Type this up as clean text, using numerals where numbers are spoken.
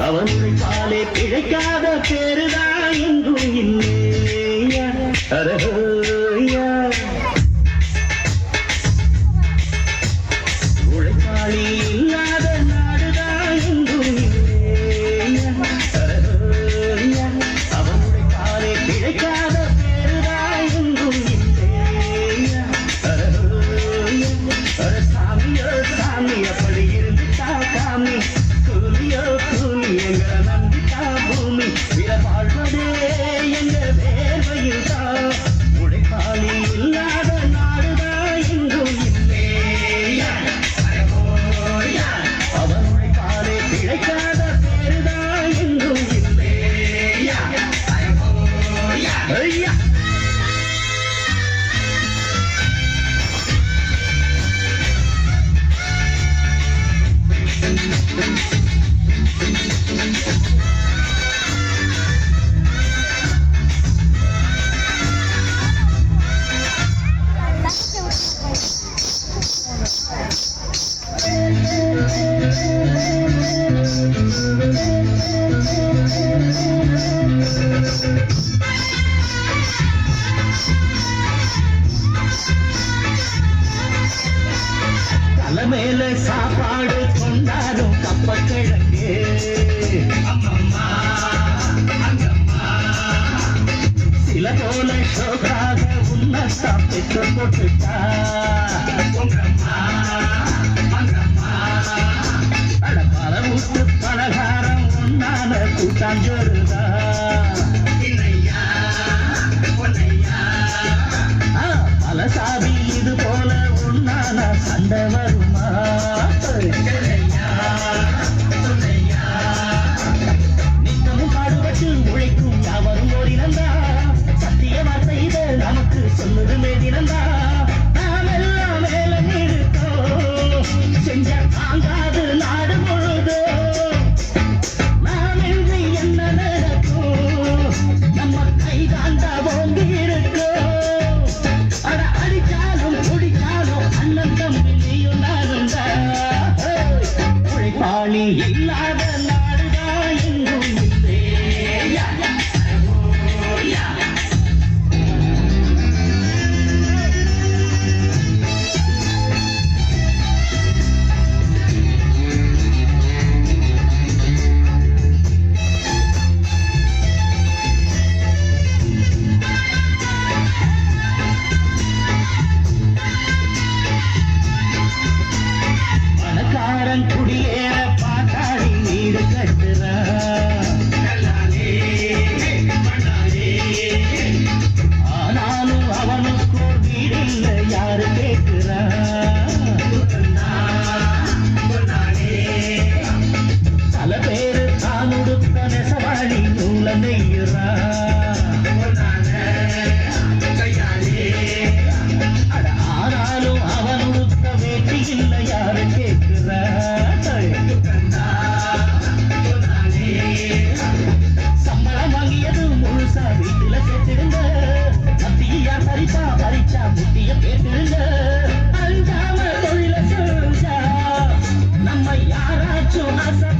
அவன் பாலே பிழைக்காத பேருதான் எங்கும் இல்லையா. உழைப்பாளி இல்லாத நாடுதான் எங்கும் இல்லையா. அவன் உழைப்பாலே பிழைக்காத பேருதான் எங்கும் இல்லையா. சாமியோ சாமி அப்படி இருந்துட்டா சாமி, கூலியோ கூலி எங்களை நம்பிட்டா பூமி, வாழ்வதே எங்க வேர்வையில் தான். உழைப்பாளி இல்லாத நாடுதான் எங்கும் இல்லையா. அவன் உழைப்பாலே பிழைக்காத பேருதான் எங்கும் இல்லையா. ஐயா தலைமையில சாப்பாடு கொண்டாடும் கப்பக்கிழங்கு, சில போல ஷோக்காக உன்னத்தா பெற்று போட்டுட்டா. பல ஊட்டு பலகாரம் உன்னால கூட்டாஞ்சோறுதா. பல சாதி இது போல உன்னால சண்டை வருமா. நித்தமும் பாடுபட்டு உழைக்கும் யாவரும் ஓடினந்தா. சத்திய வார்த்தை இத நமக்கு சொல்லுது மேதினந்தா. நாம் எல்லாம் மேல இருக்கோம், செஞ்ச தாங்காது நாடு முழுதோ. நாம் இன்றி என்ன நடக்கும், நம்ம கை தாண்டா ஓங்கி இருக்கோம். அட அடிச்சாலும் குடிச்சாலும் அண்ணன் தம்பி நீயும் நானும் தான். உழைப்பாளி இல்லாத நாடுதான் எங்கும் இல்லையா. பணக்காரன் குடியேற பாட்டாளி வீடு கட்டுறான். ஆனாலும் அவனுக்கு வீடு இல்லை யாரு கேட்கிறான். பல பேரு தான் உடுத்த நெசவாளி நூல நெய்யுறான். ஆனாலும் அவன் உடுத்த வேட்டி இல்லை யாரு கேட்கிறான். சம்பளம் வாங்கியது முழுசா வீட்டுல சேர்த்திருங்க. மத்தியா பறிச்சா பறிச்சா முட்டிய கேட்டிருங்க. அஞ்சாம தொழில செஞ்சா நம்ம யாராச்சும் ஆசை